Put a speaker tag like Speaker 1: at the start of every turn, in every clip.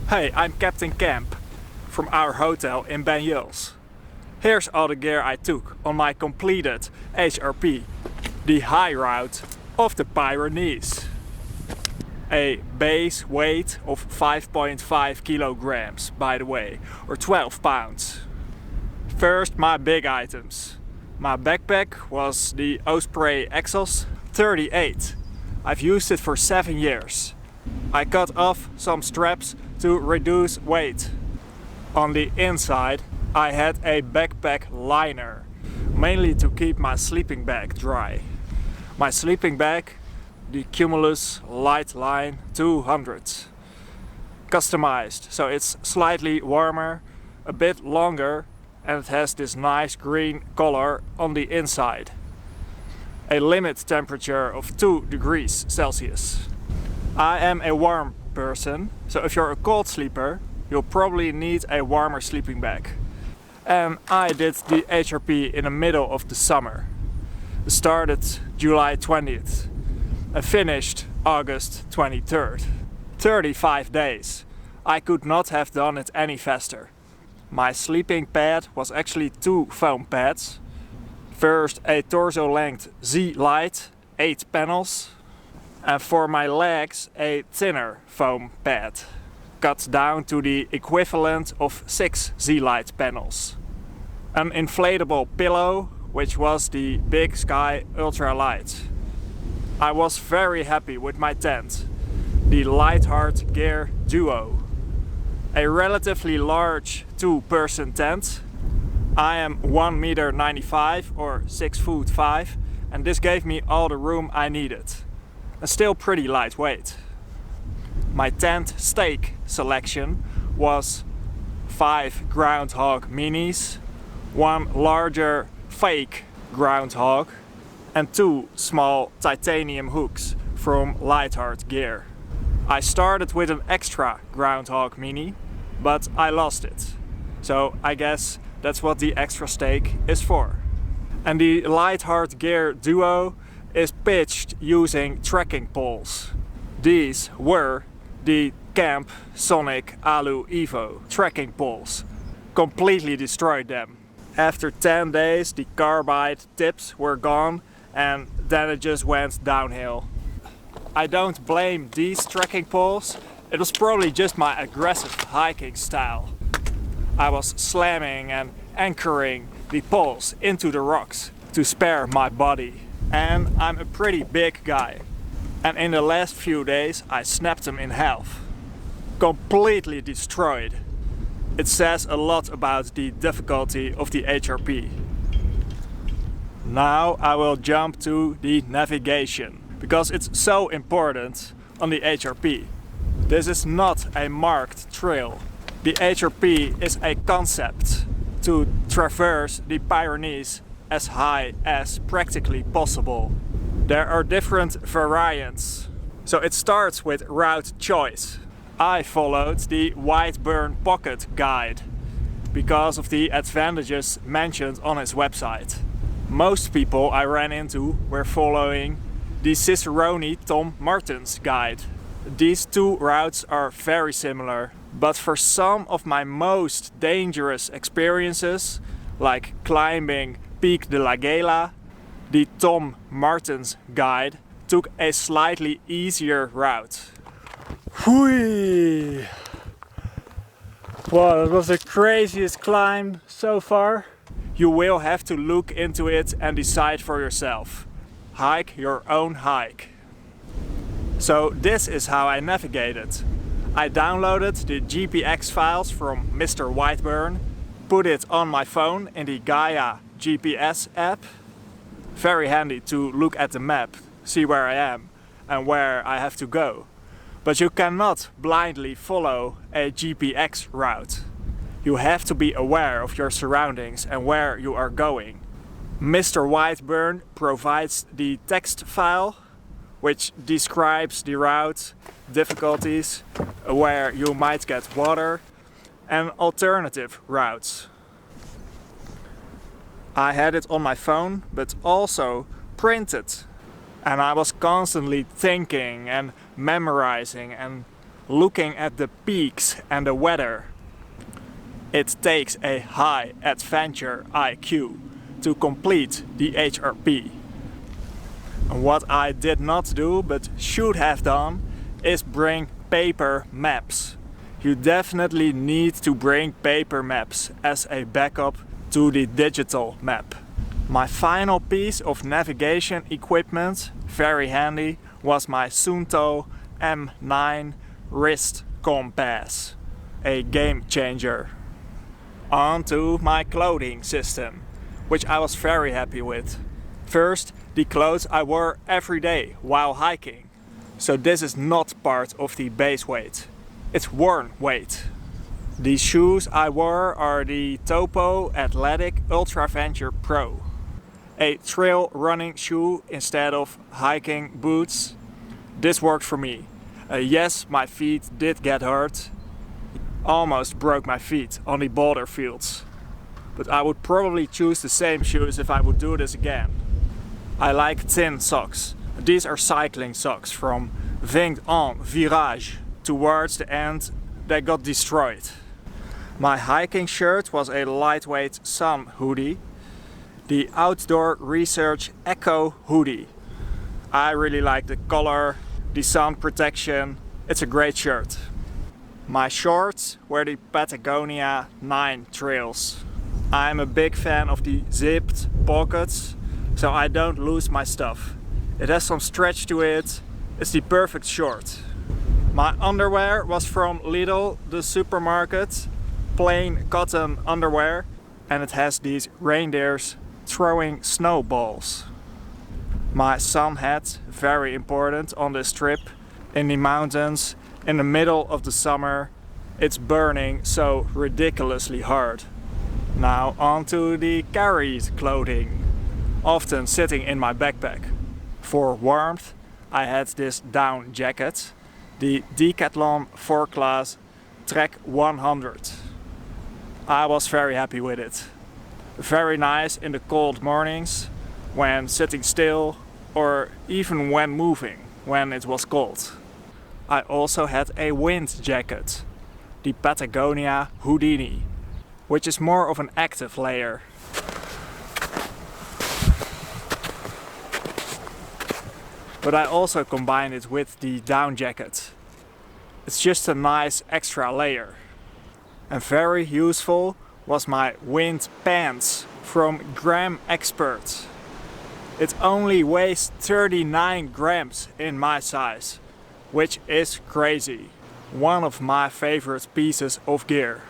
Speaker 1: Hey, I'm Captain Camp from our hotel in Banyuls. Here's all the gear I took on my completed HRP, the high route of the Pyrenees. A base weight of 5.5 kilograms, by the way, or 12 pounds. First, my big items. My backpack was the Osprey Exos 38. I've used it for 7 years. I cut off some straps to reduce weight. On the inside I had a backpack liner, mainly to keep my sleeping bag dry. My sleeping bag, the Cumulus Lightline 200. Customized, so it's slightly warmer, a bit longer, and it has this nice green color on the inside. A limit temperature of 2 degrees Celsius. I am a warm person, so if you're a cold sleeper, you'll probably need a warmer sleeping bag. And I did the HRP in the middle of the summer. It started July 20th and finished August 23rd. 35 days. I could not have done it any faster. My sleeping pad was actually 2 foam pads. First a torso length Z-Light, 8 panels. And for my legs a thinner foam pad, cut down to the equivalent of 6 Z-Light panels. An inflatable pillow, which was the Big Sky Ultralight. I was very happy with my tent, the Lightheart Gear Duo. A relatively large 2-person tent. I am 1.95 m or 6'5", and this gave me all the room I needed. And still pretty lightweight. My tent stake selection was 5 groundhog minis, 1 larger fake groundhog, and 2 small titanium hooks from Lightheart Gear. I started with an extra groundhog mini, but I lost it. So I guess that's what the extra stake is for. And the Lightheart Gear Duo is pitched using trekking poles. These were the Camp Sonic Alu Evo trekking poles. Completely destroyed them. After 10 days the carbide tips were gone and then it just went downhill. I don't blame these trekking poles, it was probably just my aggressive hiking style. I was slamming and anchoring the poles into the rocks to spare my body. And I'm a pretty big guy. And in the last few days I snapped them in half. Completely destroyed. It says a lot about the difficulty of the HRP. Now I will jump to the navigation, because it's so important on the HRP. This is not a marked trail. The HRP is a concept to traverse the Pyrenees as high as practically possible. There are different variants. So it starts with route choice. I followed the Whiteburn Pocket Guide because of the advantages mentioned on its website. Most people I ran into were following the Cicerone Tom Martens Guide. These 2 routes are very similar, but for some of my most dangerous experiences, like climbing Pic de la Gela, the Tom Martens Guide took a slightly easier route. Whee! Wow, that was the craziest climb so far. You will have to look into it and decide for yourself. Hike your own hike. So this is how I navigated. I downloaded the GPX files from Mr. Whiteburn, put it on my phone in the Gaia GPS app. Very handy to look at the map, see where I am and where I have to go. But you cannot blindly follow a GPX route. You have to be aware of your surroundings and where you are going. Mr. Whiteburn provides the text file which describes the route, difficulties, where you might get water, and alternative routes. I had it on my phone, but also printed. And I was constantly thinking and memorizing and looking at the peaks and the weather. It takes a high adventure IQ to complete the HRP. And what I did not do but should have done is bring paper maps. You definitely need to bring paper maps as a backup to the digital map. My final piece of navigation equipment, very handy, was my Suunto M9 wrist compass, a game changer. On to my clothing system, which I was very happy with. First, the clothes I wore every day while hiking. So this is not part of the base weight. It's worn weight. The shoes I wore are the Topo Athletic Ultraventure Pro. A trail running shoe instead of hiking boots. This worked for me. Yes, my feet did get hurt. Almost broke my feet on the boulder fields. But I would probably choose the same shoes if I would do this again. I like thin socks. These are cycling socks from Vingt en Virage. Towards the end they got destroyed. My hiking shirt was a lightweight sun hoodie. The Outdoor Research Eco hoodie. I really like the color, the sun protection. It's a great shirt. My shorts were the Patagonia 9 trails. I'm a big fan of the zipped pockets, so I don't lose my stuff. It has some stretch to it. It's the perfect short. My underwear was from Lidl, the supermarket. Plain cotton underwear. And it has these reindeers throwing snowballs. My sun hat, very important on this trip. In the mountains, in the middle of the summer. It's burning so ridiculously hard. Now on to the carried clothing. Often sitting in my backpack. For warmth, I had this down jacket. The Decathlon 4 Class Trek 100. I was very happy with it. Very nice in the cold mornings, when sitting still, or even when moving, when it was cold. I also had a wind jacket, the Patagonia Houdini, which is more of an active layer. But I also combine it with the down jacket. It's just a nice extra layer. And very useful was my wind pants from Gram Expert. It only weighs 39 grams in my size, which is crazy. One of my favorite pieces of gear.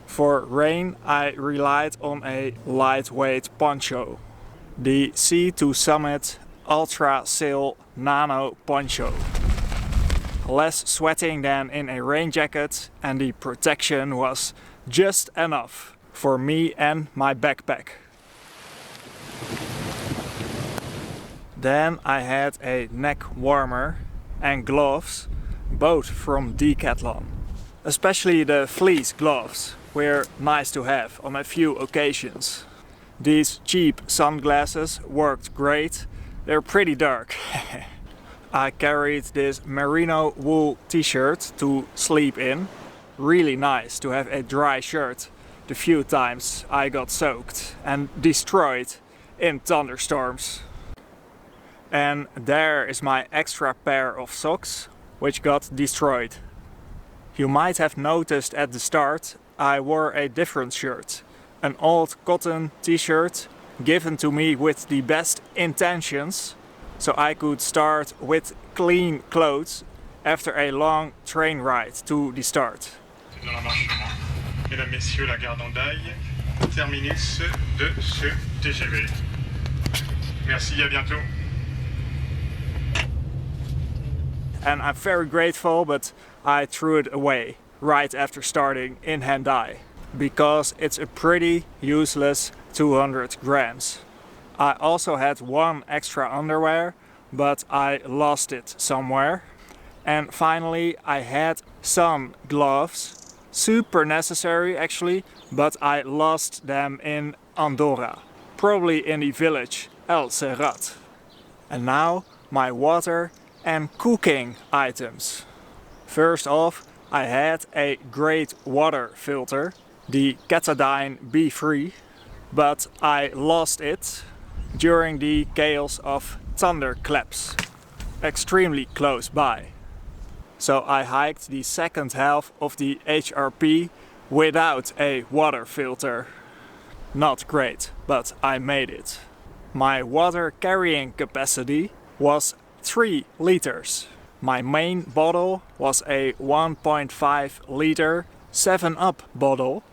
Speaker 1: For rain I relied on a lightweight poncho. The Sea2 Summit Ultra Sail Nano Poncho. Less sweating than in a rain jacket, and the protection was just enough for me and my backpack. Then I had a neck warmer and gloves, both from Decathlon. Especially the fleece gloves were nice to have on a few occasions. These cheap sunglasses worked great. They're pretty dark. I carried this merino wool t-shirt to sleep in. Really nice to have a dry shirt the few times I got soaked and destroyed in thunderstorms. And there is my extra pair of socks, which got destroyed. You might have noticed at the start I wore a different shirt. An old cotton t-shirt given to me with the best intentions, so I could start with clean clothes after a long train ride to the start.
Speaker 2: Dans la marche, mesdames, messieurs, la gare d'Andaille, terminus de ce TGV. Merci, à bientôt.
Speaker 1: And I'm very grateful, but I threw it away right after starting in Hendai, because it's a pretty useless 200 grams. I also had one extra underwear, but I lost it somewhere. And finally I had some gloves, super necessary actually, but I lost them in Andorra, probably in the village El Serrat. And now my water and cooking items. First off, I had a great water filter, the Catadine B3, but I lost it during the chaos of thunderclaps, extremely close by. So I hiked the second half of the HRP without a water filter. Not great, but I made it. My water carrying capacity was 3 liters. My main bottle was a 1.5 liter 7-Up bottle.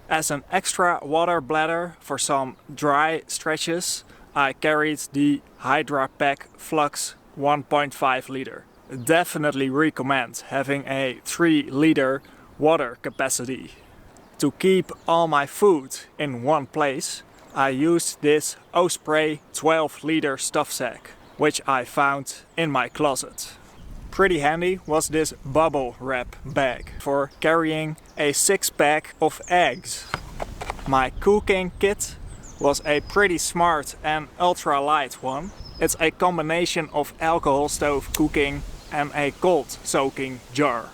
Speaker 1: As an extra water bladder for some dry stretches, I carried the Lighterpack Flux 1.5 liter. Definitely recommend having a 3 liter water capacity. To keep all my food in one place, I used this Osprey 12 liter stuff sack, which I found in my closet. Pretty handy was this bubble wrap bag for carrying a 6-pack of eggs. My cooking kit was a pretty smart and ultra light one. It's a combination of alcohol stove cooking and a cold soaking jar.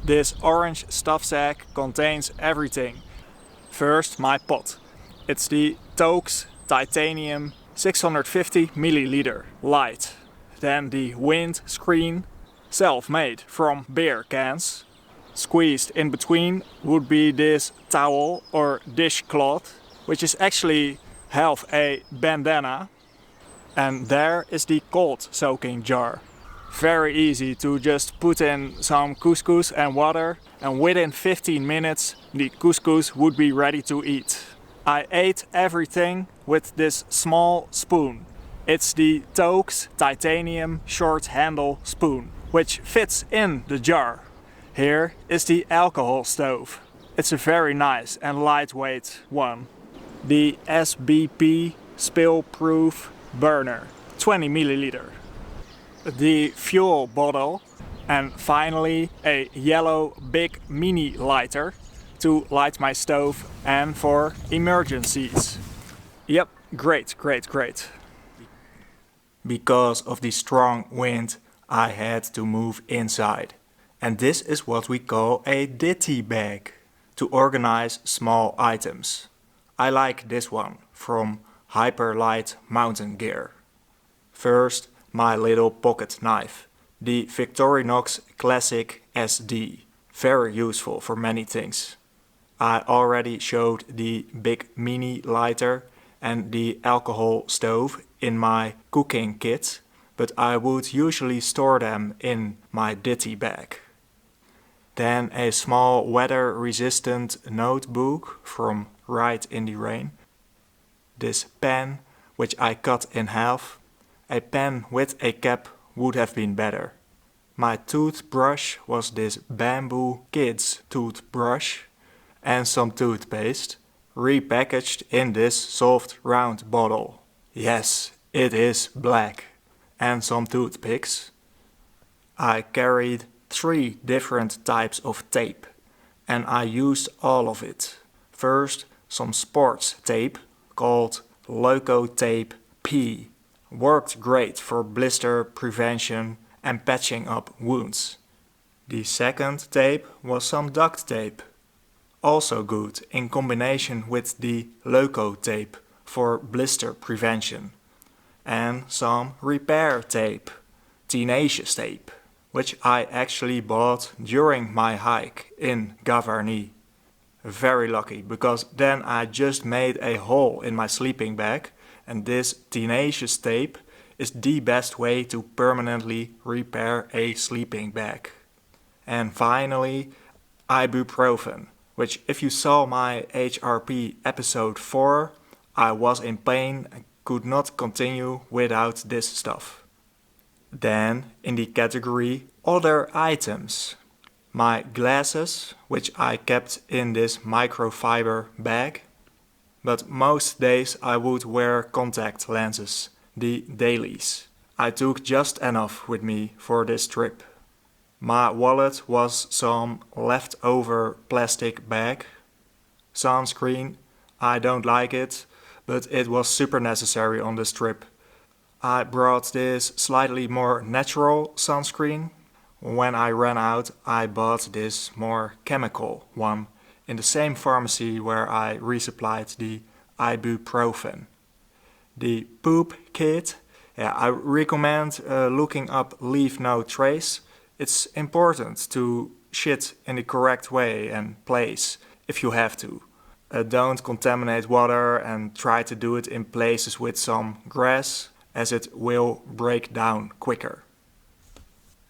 Speaker 1: This orange stuff sack contains everything. First, my pot. It's the Toaks Titanium 650 milliliter light. Then the wind screen, self-made from beer cans. Squeezed in between would be this towel or dishcloth, which is actually half a bandana. And there is the cold soaking jar. Very easy to just put in some couscous and water, and within 15 minutes the couscous would be ready to eat. I ate everything with this small spoon. It's the Toaks Titanium short handle spoon, which fits in the jar. Here is the alcohol stove. It's a very nice and lightweight one. The SBP spill-proof burner, 20 milliliter. The fuel bottle, and finally a yellow big mini lighter to light my stove and for emergencies. Yep, great. Because of the strong wind, I had to move inside. And this is what we call a Ditty bag, to organize small items. I like this one from Hyperlight Mountain Gear. First, my little pocket knife, the Victorinox Classic SD, very useful for many things. I already showed the big mini lighter and the alcohol stove in my cooking kit, but I would usually store them in my Ditty bag. Then a small weather-resistant notebook from Ride in the Rain. This pen, which I cut in half. A pen with a cap would have been better. My toothbrush was this Bamboo Kids toothbrush and some toothpaste, repackaged in this soft round bottle. Yes, it is black. And some toothpicks. I carried 3 different types of tape, and I used all of it. First, some sports tape called Loco Tape P. Worked great for blister prevention and patching up wounds. The second tape was some duct tape. Also good in combination with the Loco tape for blister prevention. And some repair tape, tenacious tape, which I actually bought during my hike in Gavarnie. Very lucky, because then I just made a hole in my sleeping bag, and this tenacious tape is the best way to permanently repair a sleeping bag. And finally, ibuprofen, which if you saw my HRP episode 4, I was in pain and could not continue without this stuff. Then, in the category Other Items, my glasses, which I kept in this microfiber bag, but most days I would wear contact lenses, the dailies. I took just enough with me for this trip. My wallet was some leftover plastic bag. Sunscreen, I don't like it, but it was super necessary on this trip. I brought this slightly more natural sunscreen. When I ran out, I bought this more chemical one in the same pharmacy where I resupplied the ibuprofen. The poop kit, I recommend looking up Leave No Trace. It's important to shit in the correct way and place if you have to. Don't contaminate water and try to do it in places with some grass, as it will break down quicker.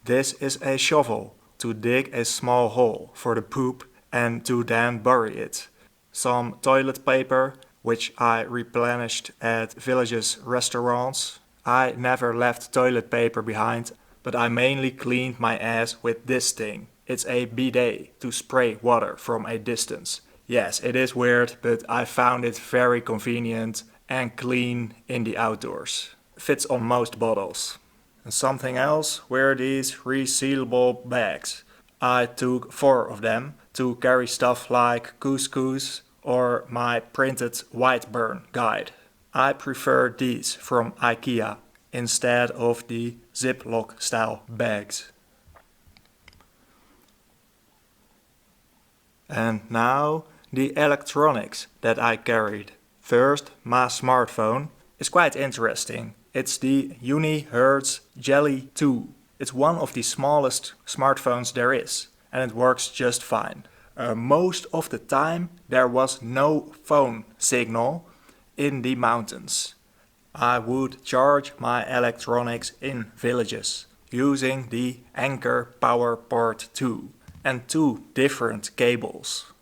Speaker 1: This is a shovel to dig a small hole for the poop and to then bury it. Some toilet paper, which I replenished at villages' restaurants. I never left toilet paper behind, but I mainly cleaned my ass with this thing. It's a bidet to spray water from a distance. Yes, it is weird, but I found it very convenient and clean in the outdoors. Fits on most bottles. And something else were these resealable bags. I took 4 of them to carry stuff like couscous or my printed white burn guide. I prefer these from IKEA instead of the Ziploc style bags. And now the electronics that I carried. First, my smartphone is quite interesting. It's the Unihertz Jelly 2. It's one of the smallest smartphones there is, and it works just fine. Most of the time there was no phone signal in the mountains. I would charge my electronics in villages using the Anker Power Port 2 and 2 different cables.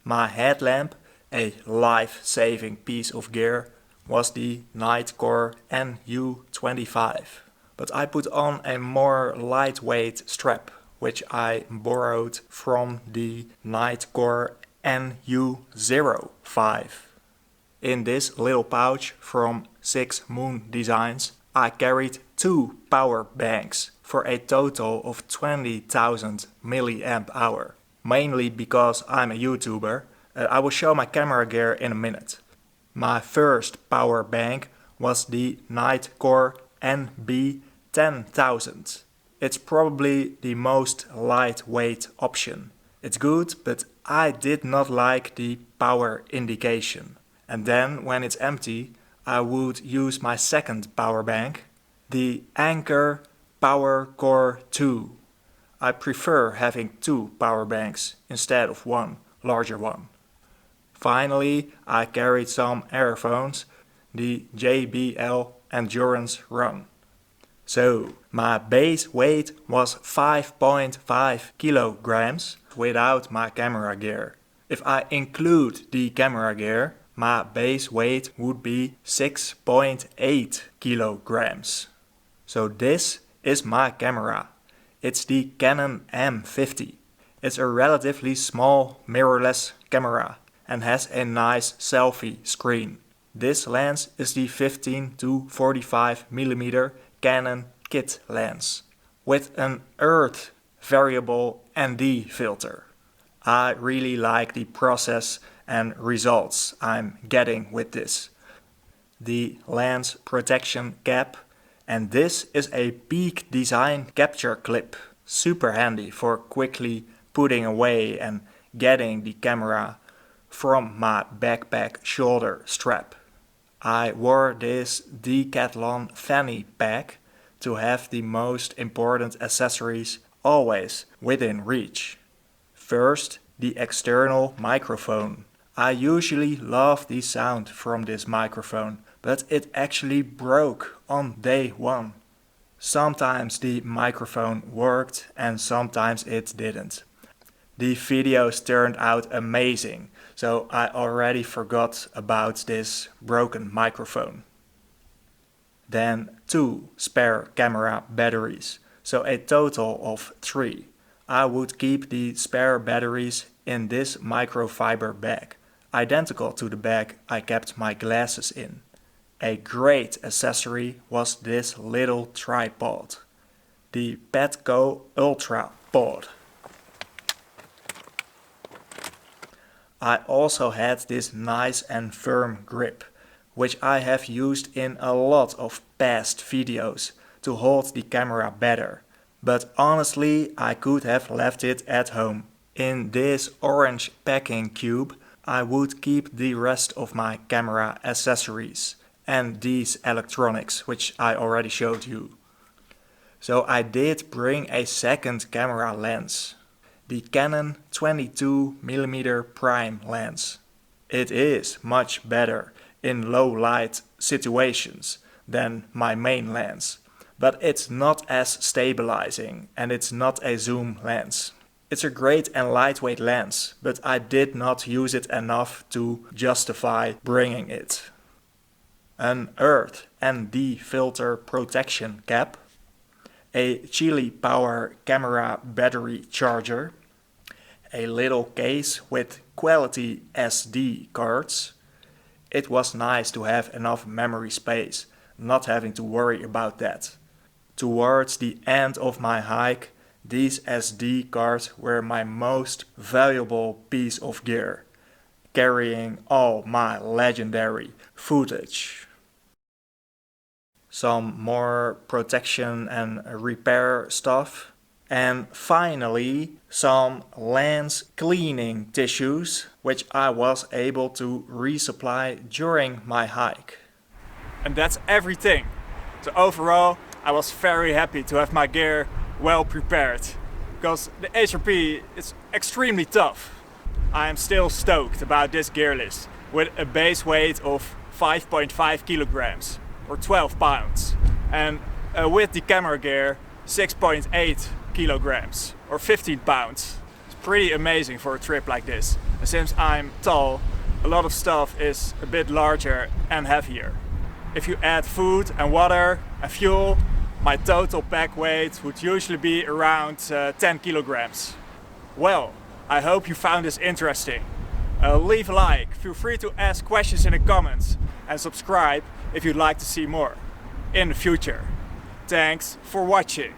Speaker 1: My headlamp, a life-saving piece of gear, was the Nightcore NU25. But I put on a more lightweight strap, which I borrowed from the Nightcore NU05. In this little pouch from 6 Moon Designs, I carried 2 power banks for a total of 20,000 mAh. Mainly because I'm a YouTuber. I will show my camera gear in a minute. My first power bank was the Nightcore NB10000. It's probably the most lightweight option. It's good, but I did not like the power indication. And then when it's empty, I would use my second power bank, the Anker Power Core 2. I prefer having 2 power banks instead of one larger one. Finally, I carried some earphones, the JBL Endurance Run. So, my base weight was 5.5 kilograms without my camera gear. If I include the camera gear, my base weight would be 6.8 kilograms. So this is my camera. It's the Canon M50. It's a relatively small mirrorless camera and has a nice selfie screen. This lens is the 15 to 45mm Canon kit lens with an Earth variable ND filter. I really like the process and results I'm getting with this. The lens protection cap, and this is a Peak Design capture clip. Super handy for quickly putting away and getting the camera from my backpack shoulder strap. I wore this Decathlon fanny pack to have the most important accessories always within reach. First, the external microphone. I usually love the sound from this microphone, but it actually broke on day 1. Sometimes the microphone worked and sometimes it didn't. The videos turned out amazing, so I already forgot about this broken microphone. Then 2 spare camera batteries, so a total of 3. I would keep the spare batteries in this microfiber bag, identical to the bag I kept my glasses in. A great accessory was this little tripod, the Petco Ultra Pod. I also had this nice and firm grip, which I have used in a lot of past videos to hold the camera better. But honestly, I could have left it at home. In this orange packing cube, I would keep the rest of my camera accessories and these electronics, which I already showed you. So I did bring a second camera lens, the Canon 22mm prime lens. It is much better in low light situations than my main lens, but it's not as stabilizing and it's not a zoom lens. It's a great and lightweight lens, but I did not use it enough to justify bringing it. An earth and filter protection cap, a Chili Power camera battery charger, a little case with quality SD cards. It was nice to have enough memory space, not having to worry about that. Towards the end of my hike, these SD cards were my most valuable piece of gear, carrying all my legendary footage. Some more protection and repair stuff. And finally, some lens cleaning tissues, which I was able to resupply during my hike. And that's everything. So overall, I was very happy to have my gear well prepared, because the HRP is extremely tough. I am still stoked about this gear list, with a base weight of 5.5 kilograms or 12 pounds, and with the camera gear 6.8 kilograms or 15 pounds. It's pretty amazing for a trip like this. And since I'm tall, a lot of stuff is a bit larger and heavier. If you add food and water and fuel, my total pack weight would usually be around 10 kilograms. Well, I hope you found this interesting. Leave a like, feel free to ask questions in the comments, and subscribe if you'd like to see more in the future. Thanks for watching.